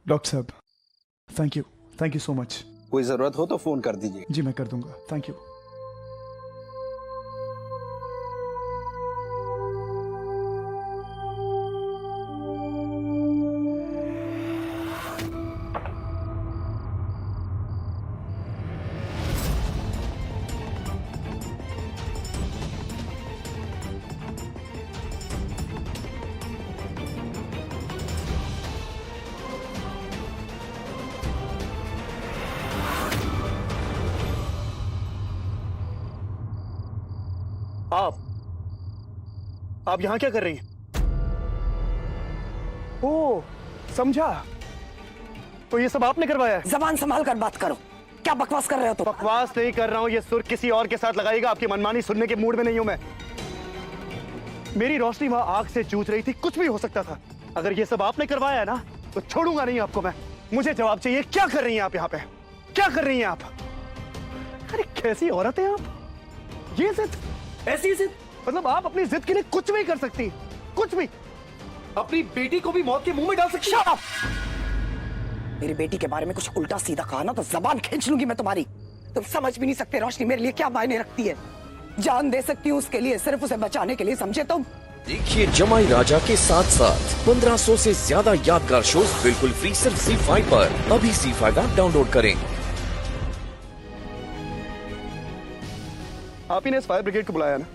Doctor साहब, thank you so much. कोई जरूरत हो तो फोन कर दीजिए। जी मैं कर दूंगा, थैंक यू। आप यहां क्या कर रही हैं? ओ, समझा। तो ये सब आपने करवाया है? जबान संभाल कर बात करो। क्या बकवास कर रहे हो तुम? बकवास नहीं कर रहा हूं, ये सुर किसी और के साथ लगाइएगा। आपकी मनमानी सुनने के मूड में नहीं हूं मैं। मेरी रोशनी वहां आग से जूझ रही थी, कुछ भी हो सकता था। अगर ये सब आपने करवाया है ना तो छोड़ूंगा नहीं आपको मैं। मुझे जवाब चाहिए, क्या कर रही हैं आप यहाँ पे? क्या कर रही हैं आप? अरे कैसी औरत है आप? ये जिद, ऐसी जिद, मतलब आप अपनी जिद के लिए कुछ भी कर सकती, कुछ भी। अपनी बेटी को भी मौत के मुंह में डाल सकती। Shut up! मेरी बेटी के बारे में कुछ उल्टा सीधा कहा ना तो जबान खींच लूंगी मैं तुम्हारी। तुम समझ भी नहीं सकते रोशनी मेरे लिए क्या मायने रखती है। जान दे सकती हूँ उसके लिए, सिर्फ उसे बचाने के लिए, समझे तुम? देखिए जमाई राजा के साथ साथ 1500 से ज्यादा यादगार शोज बिल्कुल फ्री सिर्फ ZEE5 पर। अभी ZEE5 ऐप डाउनलोड करें। आप ही ने इस फायर ब्रिगेड को बुलाया ना?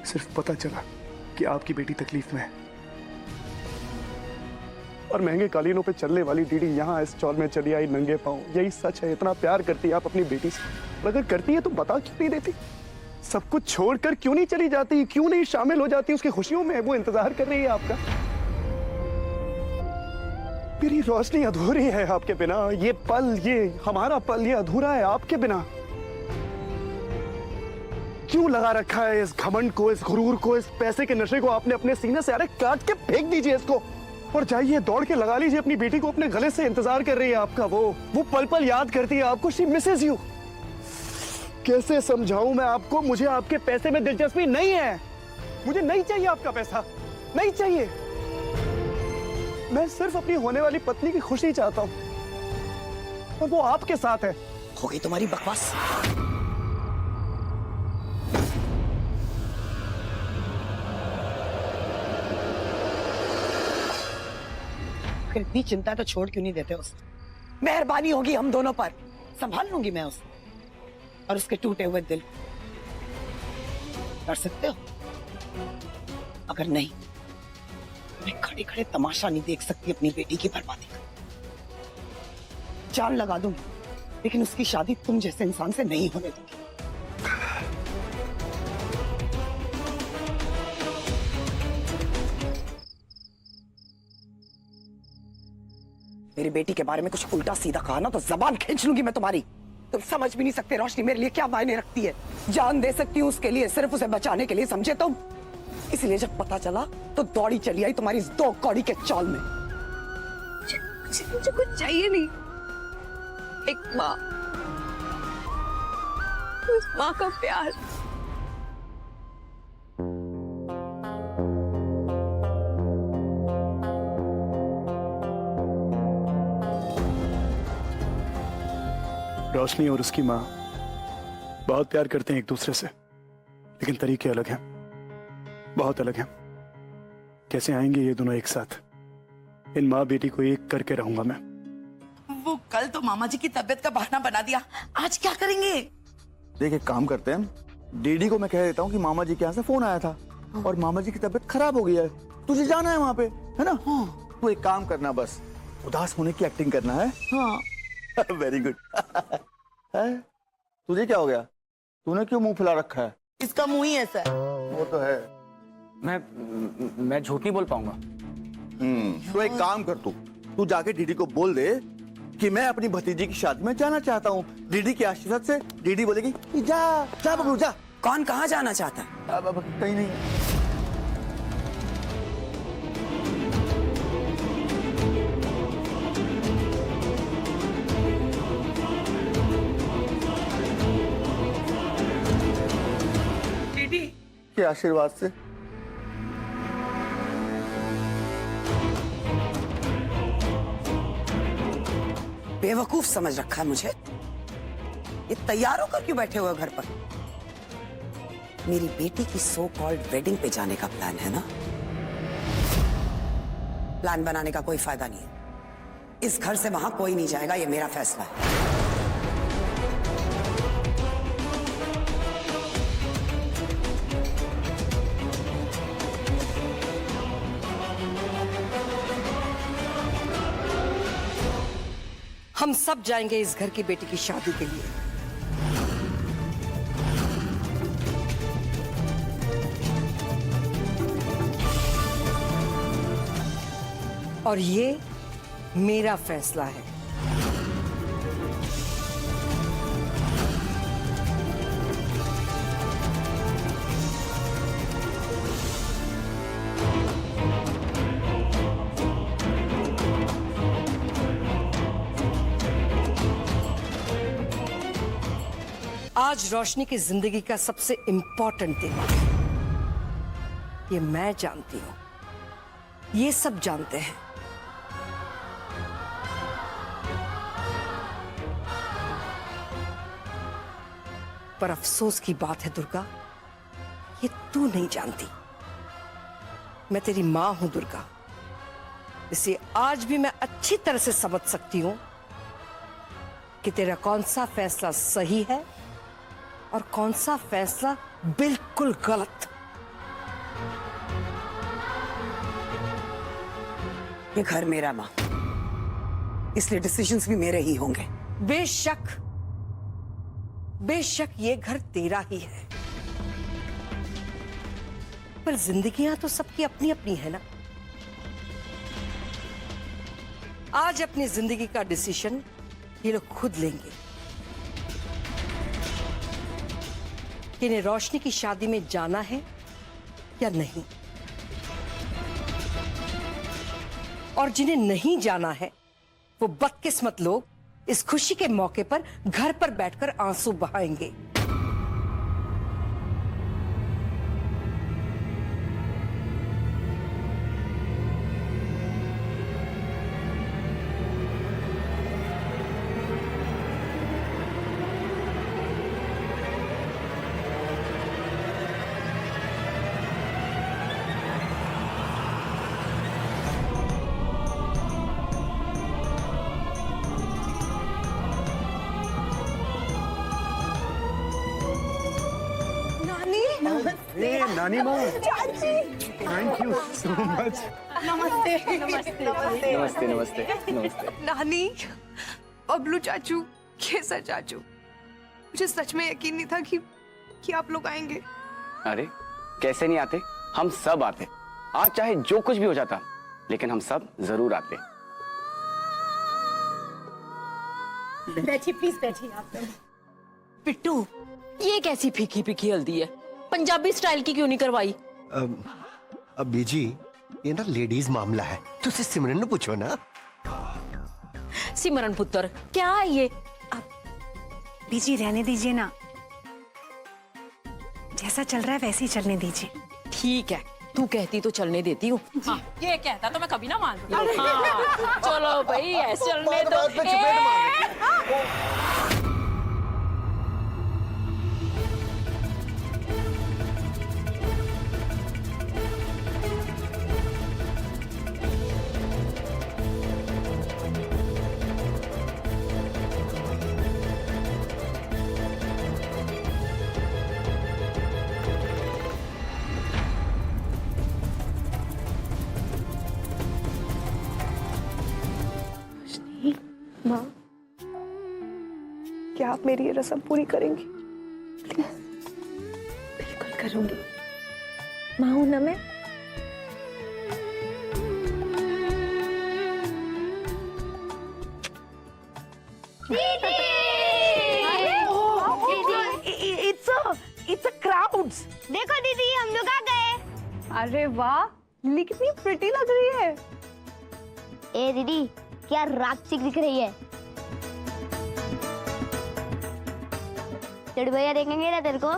सिर्फ पता चला कि आपकी बेटी तकलीफ में है और महंगे कालीनों पे चलने वाली दीदी यहाँ इस चौल में चली आई नंगे पांव। यही सच है, इतना प्यार करती है आप अपनी बेटी से। और अगर करती है तो बता क्यों नहीं देती? सब कुछ छोड़कर क्यों नहीं चली जाती? क्यों नहीं शामिल हो जाती उसकी खुशियों में? वो इंतजार कर रही है आपका। मेरी रोशनी अधूरी है आपके बिना। ये पल, ये हमारा पल, ये अधूरा है आपके बिना। क्यों लगा रखा है इस घमंड को, इस गुरूर को, इस पैसे के नशे को आपने अपने सीने से? अरे काट के फेंक दीजिए इसको और जाइए दौड़ के लगा लीजिए अपनी बेटी को अपने गले से। इंतजार कर रही है आपका। वो पल पल याद करती है आपको। She misses you. कैसे समझाऊं मैं आपको? मुझे आपके पैसे में दिलचस्पी नहीं है। मुझे नहीं चाहिए आपका पैसा, नहीं चाहिए। मैं सिर्फ अपनी होने वाली पत्नी की खुशी चाहता हूं और वो आपके साथ है। हो गई तुम्हारी बकवास। अगर इतनी चिंता है तो छोड़ क्यों नहीं देते उसे? मेहरबानी होगी हम दोनों पर, संभाल लूंगी मैं उसे और उसके टूटे हुए दिल। कर सकते हो? अगर नहीं, मैं खड़े खड़े तमाशा नहीं देख सकती अपनी बेटी की बर्बादी का। जान लगा दूंगी लेकिन उसकी शादी तुम जैसे इंसान से नहीं होने दूंगी। मेरी बेटी के बारे में कुछ उल्टा सीधा कहा ना तो जबान खींच लूंगी मैं तुम्हारी। तुम समझ भी नहीं सकते रोशनी मेरे लिए क्या मायने रखती है। जान दे सकती हूँ उसके लिए, सिर्फ उसे बचाने के लिए, समझे तुम? इसलिए जब पता चला तो दौड़ी चली आई तुम्हारी इस 2 कौड़ी के चौल में। मुझे कुछ चाहिए नहीं। एक माँ, उस माँ का प्यार। रोशनी और उसकी माँ बहुत प्यार करते हैं एक दूसरे से, लेकिन तरीके अलग हैं, बहुत अलग हैं। कैसे आएंगे ये दोनों एक साथ? इन माँ बेटी को एक करके रहूंगा मैं। वो कल तो मामा जी की तबीयत का बहाना बना दिया, आज क्या करेंगे? देख एक काम करते हैं, डीडी को मैं कह देता हूँ कि मामा जी के यहाँ से फोन आया था और मामा जी की तबीयत खराब हो गई है, तुझे जाना है वहाँ पे, है ना? तू एक काम करना, बस उदास होने की एक्टिंग करना है। हाँ। Very good. तुझे क्या हो गया? तूने क्यों मुंह फुला रखा है? इसका मुंह ही ऐसा है। वो तो है। मैं झूठ नहीं बोल पाऊंगा। तो एक काम कर, तू जाके डीडी को बोल दे कि मैं अपनी भतीजी की शादी में जाना चाहता हूँ। डीडी के आशीर्वाद से डीडी बोलेगी जा जा बबलू जा। कौन कहाँ जाना चाहता है? अब कहीं नहीं। के आशीर्वाद से। बेवकूफ समझ रखा है मुझे? ये तैयार होकर क्यों बैठे हुए हो घर पर? मेरी बेटी की सो कॉल्ड वेडिंग पे जाने का प्लान है ना? प्लान बनाने का कोई फायदा नहीं है। इस घर से वहां कोई नहीं जाएगा, ये मेरा फैसला है। हम सब जाएंगे इस घर की बेटी की शादी के लिए। और ये मेरा फैसला है। आज रोशनी की जिंदगी का सबसे इंपॉर्टेंट दिन है। ये मैं जानती हूं, ये सब जानते हैं। पर अफसोस की बात है दुर्गा, ये तू नहीं जानती। मैं तेरी मां हूं दुर्गा, इसलिए आज भी मैं अच्छी तरह से समझ सकती हूं कि तेरा कौन सा फैसला सही है और कौन सा फैसला बिल्कुल गलत। ये घर मेरा मां, इसलिए डिसीजंस भी मेरे ही होंगे। बेशक बेशक ये घर तेरा ही है, पर जिंदगियां तो सबकी अपनी अपनी है ना। आज अपनी जिंदगी का डिसीजन ये लोग खुद लेंगे कि इन्हें रोशनी की शादी में जाना है या नहीं। और जिन्हें नहीं जाना है वो बदकिस्मत लोग इस खुशी के मौके पर घर पर बैठकर आंसू बहाएंगे। नानी माँ, थैंक यू सो मच। नमस्ते नमस्ते नमस्ते। नानी, बबलू चाचू, केसर चाचू, मुझे सच में यकीन नहीं था कि आप लोग आएंगे। अरे कैसे नहीं आते, हम सब आते। आज चाहे जो कुछ भी हो जाता, लेकिन हम सब जरूर आते। बैठिए प्लीज, बैठिए आप लोग। पिट्टू, ये कैसी फीकी फीकी हल्दी है? पंजाबी स्टाइल की क्यों नहीं करवाई? अब बीजी, ये ना लेडीज मामला है, तुझसे सिमरन ने पूछो ना। सिमरन पुत्र, क्या है ये? बीजी रहने दीजिए ना, जैसा चल रहा है वैसे ही चलने दीजिए। ठीक है, तू कहती तो चलने देती हूँ। हाँ, ये कहता तो मैं कभी ना मानती। हाँ, चलो भाई, ऐसे चलने दो। माँ, क्या आप मेरी ये रस्म पूरी करेंगी? बिल्कुल करूंगी, माँ हूं ना मैं। It's a crowds. देखो दीदी, हम लोग आ गए। अरे वाह, लिली कितनी प्रिटी लग रही है। ए दीदी, क्या राक्षसी दिख रही है। तेरे भैया देखेंगे ना तेरे को,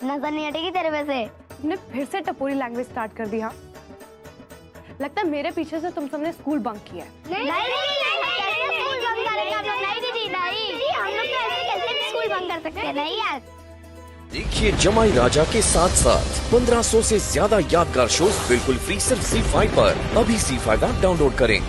नजर नहीं हटेगी तेरे में से। तुमने फिर से टपोरी लैंग्वेज स्टार्ट कर दिया। लगता है मेरे पीछे से तुम सबने स्कूल बंक किया है। नहीं, स्कूल बंक करेगा, नहीं कर सकते नहीं यार। देखिए जमाई राजा के साथ साथ 1500 से ज्यादा यादगार शोज बिल्कुल फ्री सिर्फ ZEE5 पर। अभी ZEE5 ऐप डाउनलोड करें।